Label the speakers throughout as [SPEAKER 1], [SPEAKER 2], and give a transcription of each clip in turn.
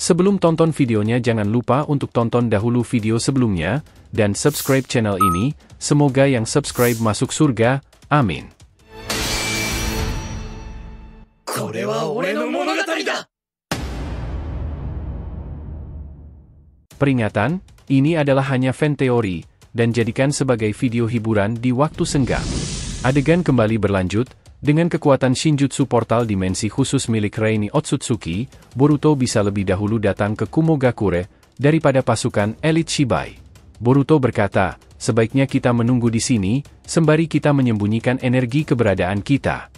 [SPEAKER 1] Sebelum tonton videonya jangan lupa untuk tonton dahulu video sebelumnya, dan subscribe channel ini, semoga yang subscribe masuk surga, amin. Peringatan, ini adalah hanya fan teori, dan jadikan sebagai video hiburan di waktu senggang. Adegan kembali berlanjut, dengan kekuatan Shinjutsu portal dimensi khusus milik Reini Otsutsuki, Boruto bisa lebih dahulu datang ke Kumogakure, daripada pasukan elit Shibai. Boruto berkata, sebaiknya kita menunggu di sini, sembari kita menyembunyikan energi keberadaan kita.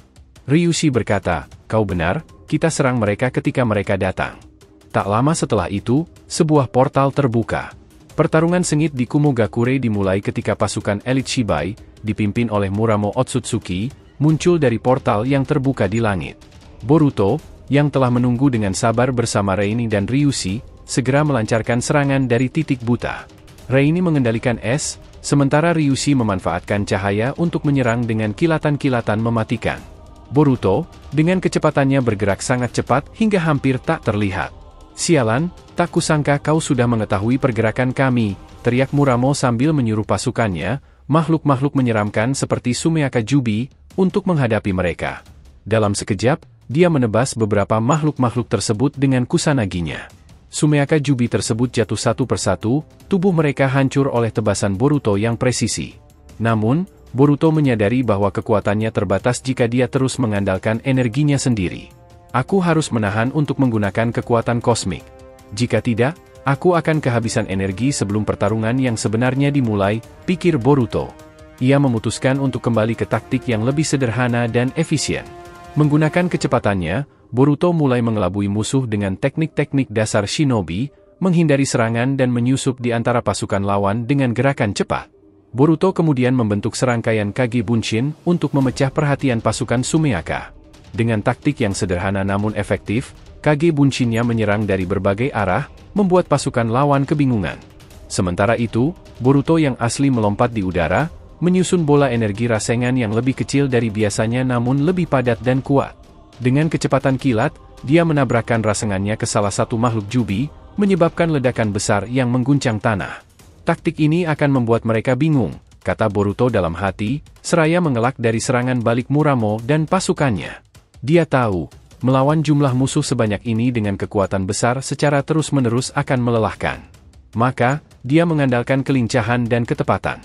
[SPEAKER 1] Ryushi berkata, kau benar, kita serang mereka ketika mereka datang. Tak lama setelah itu, sebuah portal terbuka. Pertarungan sengit di Kumogakure dimulai ketika pasukan elit Shibai, dipimpin oleh Muramo Otsutsuki, muncul dari portal yang terbuka di langit. Boruto, yang telah menunggu dengan sabar bersama Reini dan Ryushi, segera melancarkan serangan dari titik buta. Reini mengendalikan es, sementara Ryushi memanfaatkan cahaya untuk menyerang dengan kilatan-kilatan mematikan. Boruto, dengan kecepatannya bergerak sangat cepat hingga hampir tak terlihat. Sialan, tak kusangka kau sudah mengetahui pergerakan kami, teriak Muramo sambil menyuruh pasukannya, makhluk-makhluk menyeramkan seperti Sumeaka Jubi, untuk menghadapi mereka. Dalam sekejap, dia menebas beberapa makhluk-makhluk tersebut dengan kusanaginya. Sumeaka Jubi tersebut jatuh satu persatu, tubuh mereka hancur oleh tebasan Boruto yang presisi. Namun, Boruto menyadari bahwa kekuatannya terbatas jika dia terus mengandalkan energinya sendiri. Aku harus menahan untuk menggunakan kekuatan kosmik. Jika tidak, aku akan kehabisan energi sebelum pertarungan yang sebenarnya dimulai, pikir Boruto. Ia memutuskan untuk kembali ke taktik yang lebih sederhana dan efisien. Menggunakan kecepatannya, Boruto mulai mengelabui musuh dengan teknik-teknik dasar shinobi, menghindari serangan dan menyusup di antara pasukan lawan dengan gerakan cepat. Boruto kemudian membentuk serangkaian Kage Bunshin untuk memecah perhatian pasukan Sumeaka. Dengan taktik yang sederhana namun efektif, Kage Bunshin-nya menyerang dari berbagai arah, membuat pasukan lawan kebingungan. Sementara itu, Boruto yang asli melompat di udara, menyusun bola energi rasengan yang lebih kecil dari biasanya namun lebih padat dan kuat. Dengan kecepatan kilat, dia menabrakkan rasengannya ke salah satu makhluk Jubi, menyebabkan ledakan besar yang mengguncang tanah. Taktik ini akan membuat mereka bingung, kata Boruto dalam hati, seraya mengelak dari serangan balik Muramo dan pasukannya. Dia tahu, melawan jumlah musuh sebanyak ini dengan kekuatan besar secara terus-menerus akan melelahkan. Maka, dia mengandalkan kelincahan dan ketepatan.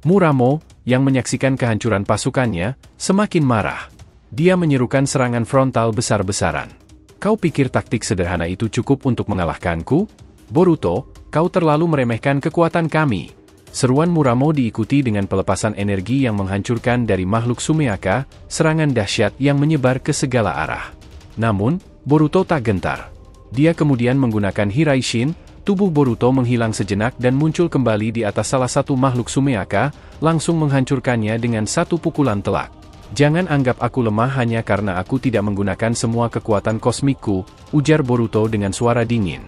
[SPEAKER 1] Muramo, yang menyaksikan kehancuran pasukannya, semakin marah. Dia menyerukan serangan frontal besar-besaran. Kau pikir taktik sederhana itu cukup untuk mengalahkanku? Boruto, kau terlalu meremehkan kekuatan kami. Seruan Muramo diikuti dengan pelepasan energi yang menghancurkan dari makhluk Sumeaka, serangan dahsyat yang menyebar ke segala arah. Namun, Boruto tak gentar. Dia kemudian menggunakan Hiraishin. Tubuh Boruto menghilang sejenak dan muncul kembali di atas salah satu makhluk Sumeaka, langsung menghancurkannya dengan satu pukulan telak. Jangan anggap aku lemah hanya karena aku tidak menggunakan semua kekuatan kosmikku, ujar Boruto dengan suara dingin.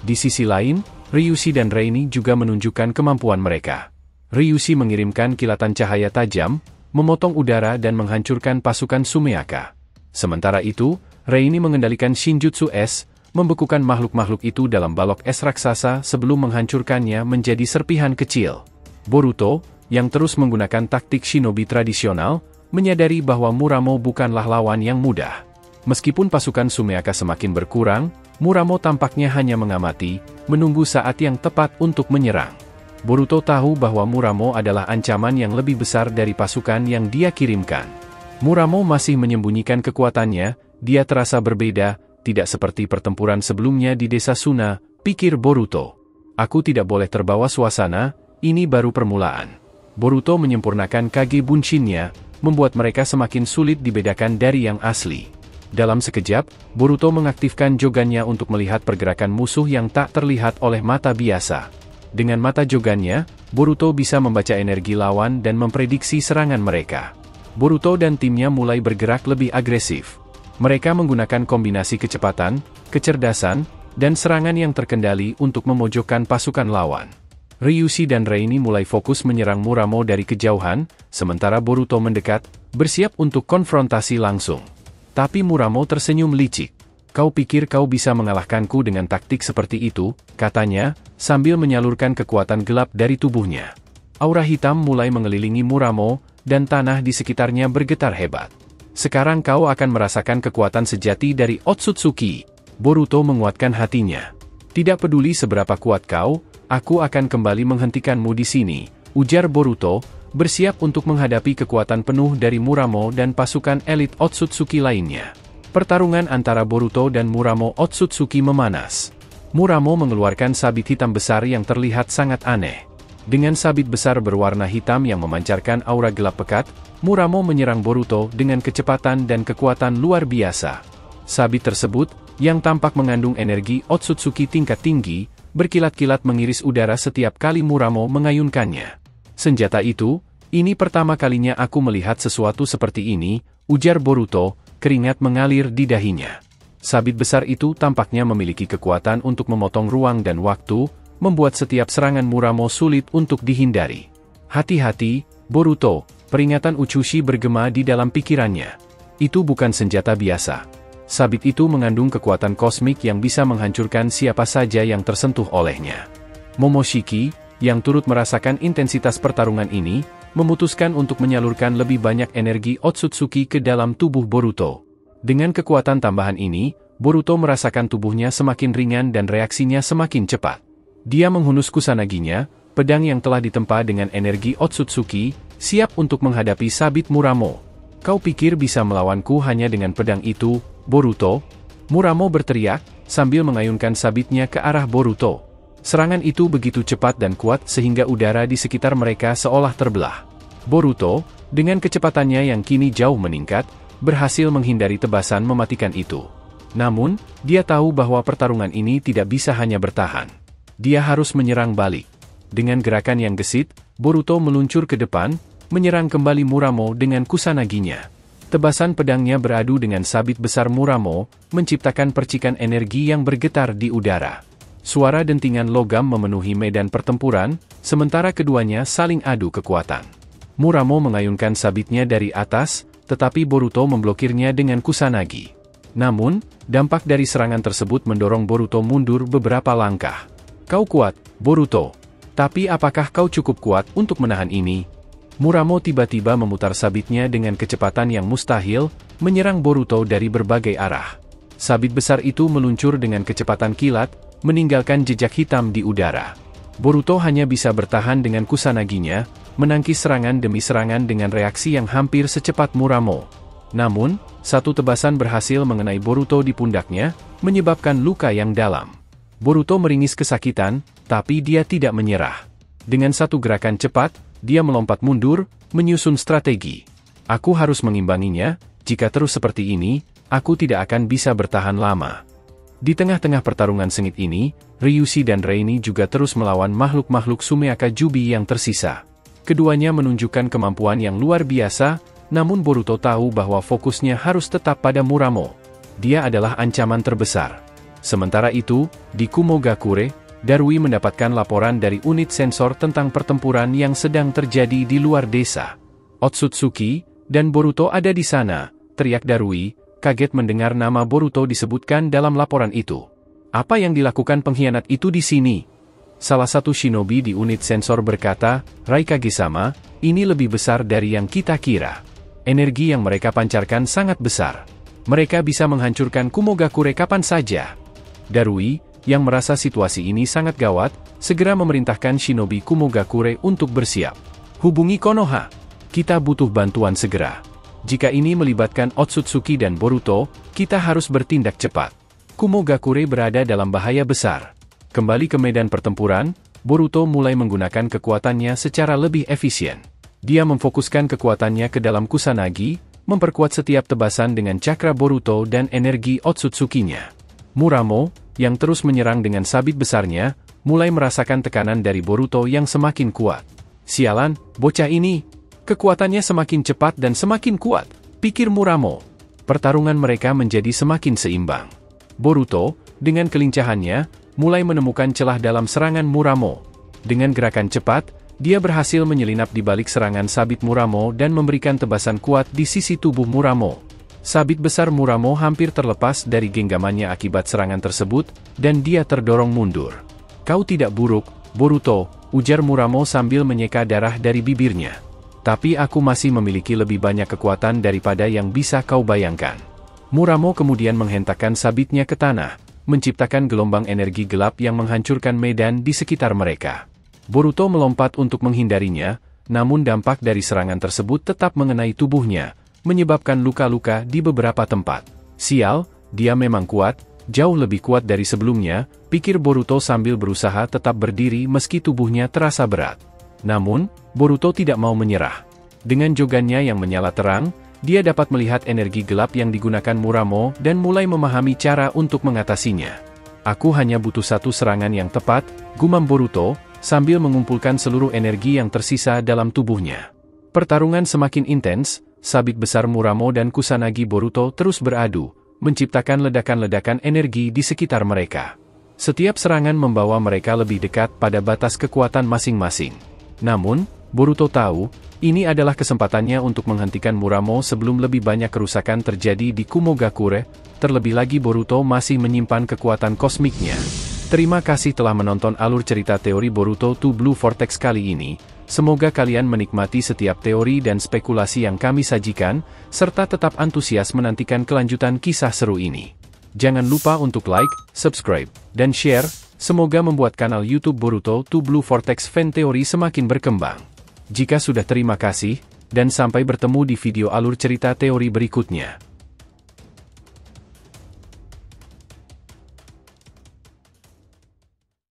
[SPEAKER 1] Di sisi lain, Ryushi dan Reini juga menunjukkan kemampuan mereka. Ryushi mengirimkan kilatan cahaya tajam, memotong udara dan menghancurkan pasukan Sumeaka. Sementara itu, Reini mengendalikan Shinjutsu es, membekukan makhluk-makhluk itu dalam balok es raksasa sebelum menghancurkannya menjadi serpihan kecil. Boruto, yang terus menggunakan taktik shinobi tradisional, menyadari bahwa Muramo bukanlah lawan yang mudah. Meskipun pasukan Sumeaka semakin berkurang, Muramo tampaknya hanya mengamati, menunggu saat yang tepat untuk menyerang. Boruto tahu bahwa Muramo adalah ancaman yang lebih besar dari pasukan yang dia kirimkan. Muramo masih menyembunyikan kekuatannya, dia terasa berbeda, tidak seperti pertempuran sebelumnya di desa Suna, pikir Boruto. Aku tidak boleh terbawa suasana, ini baru permulaan. Boruto menyempurnakan Kage Bunshin-nya, membuat mereka semakin sulit dibedakan dari yang asli. Dalam sekejap, Boruto mengaktifkan Jogannya untuk melihat pergerakan musuh yang tak terlihat oleh mata biasa. Dengan mata Jogannya, Boruto bisa membaca energi lawan dan memprediksi serangan mereka. Boruto dan timnya mulai bergerak lebih agresif. Mereka menggunakan kombinasi kecepatan, kecerdasan, dan serangan yang terkendali untuk memojokkan pasukan lawan. Ryushi dan Reini mulai fokus menyerang Muramo dari kejauhan, sementara Boruto mendekat, bersiap untuk konfrontasi langsung. Tapi Muramo tersenyum licik. Kau pikir kau bisa mengalahkanku dengan taktik seperti itu, katanya, sambil menyalurkan kekuatan gelap dari tubuhnya. Aura hitam mulai mengelilingi Muramo, dan tanah di sekitarnya bergetar hebat. Sekarang kau akan merasakan kekuatan sejati dari Otsutsuki. Boruto menguatkan hatinya. Tidak peduli seberapa kuat kau, aku akan kembali menghentikanmu di sini, ujar Boruto, bersiap untuk menghadapi kekuatan penuh dari Muramo dan pasukan elit Otsutsuki lainnya. Pertarungan antara Boruto dan Muramo Otsutsuki memanas. Muramo mengeluarkan sabit hitam besar yang terlihat sangat aneh. Dengan sabit besar berwarna hitam yang memancarkan aura gelap pekat, Muramo menyerang Boruto dengan kecepatan dan kekuatan luar biasa. Sabit tersebut, yang tampak mengandung energi Otsutsuki tingkat tinggi, berkilat-kilat mengiris udara setiap kali Muramo mengayunkannya. Senjata itu, ini pertama kalinya aku melihat sesuatu seperti ini, ujar Boruto, keringat mengalir di dahinya. Sabit besar itu tampaknya memiliki kekuatan untuk memotong ruang dan waktu, membuat setiap serangan Muramo sulit untuk dihindari. Hati-hati, Boruto, peringatan Uchushi bergema di dalam pikirannya. Itu bukan senjata biasa. Sabit itu mengandung kekuatan kosmik yang bisa menghancurkan siapa saja yang tersentuh olehnya. Momoshiki, yang turut merasakan intensitas pertarungan ini, memutuskan untuk menyalurkan lebih banyak energi Otsutsuki ke dalam tubuh Boruto. Dengan kekuatan tambahan ini, Boruto merasakan tubuhnya semakin ringan dan reaksinya semakin cepat. Dia menghunus kusanaginya, pedang yang telah ditempa dengan energi Otsutsuki, siap untuk menghadapi sabit Muramo. Kau pikir bisa melawanku hanya dengan pedang itu, Boruto? Muramo berteriak, sambil mengayunkan sabitnya ke arah Boruto. Serangan itu begitu cepat dan kuat sehingga udara di sekitar mereka seolah terbelah. Boruto, dengan kecepatannya yang kini jauh meningkat, berhasil menghindari tebasan mematikan itu. Namun, dia tahu bahwa pertarungan ini tidak bisa hanya bertahan. Dia harus menyerang balik. Dengan gerakan yang gesit, Boruto meluncur ke depan, menyerang kembali Muramo dengan kusanaginya. Tebasan pedangnya beradu dengan sabit besar Muramo, menciptakan percikan energi yang bergetar di udara. Suara dentingan logam memenuhi medan pertempuran, sementara keduanya saling adu kekuatan. Muramo mengayunkan sabitnya dari atas, tetapi Boruto memblokirnya dengan kusanagi. Namun, dampak dari serangan tersebut mendorong Boruto mundur beberapa langkah. Kau kuat, Boruto. Tapi apakah kau cukup kuat untuk menahan ini? Muramo tiba-tiba memutar sabitnya dengan kecepatan yang mustahil, menyerang Boruto dari berbagai arah. Sabit besar itu meluncur dengan kecepatan kilat, meninggalkan jejak hitam di udara. Boruto hanya bisa bertahan dengan kusanaginya, menangkis serangan demi serangan dengan reaksi yang hampir secepat Muramo. Namun, satu tebasan berhasil mengenai Boruto di pundaknya, menyebabkan luka yang dalam. Boruto meringis kesakitan, tapi dia tidak menyerah. Dengan satu gerakan cepat, dia melompat mundur, menyusun strategi. Aku harus mengimbanginya, jika terus seperti ini, aku tidak akan bisa bertahan lama. Di tengah-tengah pertarungan sengit ini, Ryushi dan Reini juga terus melawan makhluk-makhluk Sumeaka Jubi yang tersisa. Keduanya menunjukkan kemampuan yang luar biasa, namun Boruto tahu bahwa fokusnya harus tetap pada Muramo. Dia adalah ancaman terbesar. Sementara itu, di Kumogakure, Darui mendapatkan laporan dari unit sensor tentang pertempuran yang sedang terjadi di luar desa. Otsutsuki dan Boruto ada di sana, teriak Darui, kaget mendengar nama Boruto disebutkan dalam laporan itu. Apa yang dilakukan pengkhianat itu di sini? Salah satu shinobi di unit sensor berkata, Raikage-sama, ini lebih besar dari yang kita kira. Energi yang mereka pancarkan sangat besar. Mereka bisa menghancurkan Kumogakure kapan saja. Darui, yang merasa situasi ini sangat gawat, segera memerintahkan shinobi Kumogakure untuk bersiap. Hubungi Konoha. Kita butuh bantuan segera. Jika ini melibatkan Otsutsuki dan Boruto, kita harus bertindak cepat. Kumogakure berada dalam bahaya besar. Kembali ke medan pertempuran, Boruto mulai menggunakan kekuatannya secara lebih efisien. Dia memfokuskan kekuatannya ke dalam kusanagi, memperkuat setiap tebasan dengan cakra Boruto dan energi Otsutsuki-nya. Muramo, yang terus menyerang dengan sabit besarnya, mulai merasakan tekanan dari Boruto yang semakin kuat. Sialan, bocah ini! Kekuatannya semakin cepat dan semakin kuat, pikir Muramo. Pertarungan mereka menjadi semakin seimbang. Boruto, dengan kelincahannya, mulai menemukan celah dalam serangan Muramo. Dengan gerakan cepat, dia berhasil menyelinap di balik serangan sabit Muramo dan memberikan tebasan kuat di sisi tubuh Muramo. Sabit besar Muramo hampir terlepas dari genggamannya akibat serangan tersebut, dan dia terdorong mundur. Kau tidak buruk, Boruto, ujar Muramo sambil menyeka darah dari bibirnya. Tapi aku masih memiliki lebih banyak kekuatan daripada yang bisa kau bayangkan. Muramo kemudian menghentakkan sabitnya ke tanah, menciptakan gelombang energi gelap yang menghancurkan medan di sekitar mereka. Boruto melompat untuk menghindarinya, namun dampak dari serangan tersebut tetap mengenai tubuhnya, menyebabkan luka-luka di beberapa tempat. Sial, dia memang kuat, jauh lebih kuat dari sebelumnya, pikir Boruto sambil berusaha tetap berdiri meski tubuhnya terasa berat. Namun, Boruto tidak mau menyerah. Dengan jogannya yang menyala terang, dia dapat melihat energi gelap yang digunakan Muramo dan mulai memahami cara untuk mengatasinya. Aku hanya butuh satu serangan yang tepat, gumam Boruto, sambil mengumpulkan seluruh energi yang tersisa dalam tubuhnya. Pertarungan semakin intens, sabit besar Muramo dan Kusanagi Boruto terus beradu, menciptakan ledakan-ledakan energi di sekitar mereka. Setiap serangan membawa mereka lebih dekat pada batas kekuatan masing-masing. Namun, Boruto tahu, ini adalah kesempatannya untuk menghentikan Muramo sebelum lebih banyak kerusakan terjadi di Kumogakure, terlebih lagi Boruto masih menyimpan kekuatan kosmiknya. Terima kasih telah menonton alur cerita teori Boruto to Blue Vortex kali ini. Semoga kalian menikmati setiap teori dan spekulasi yang kami sajikan, serta tetap antusias menantikan kelanjutan kisah seru ini. Jangan lupa untuk like, subscribe, dan share, semoga membuat kanal YouTube Boruto to Blue Vortex Fan Theory semakin berkembang. Jika sudah terima kasih, dan sampai bertemu di video alur cerita teori berikutnya.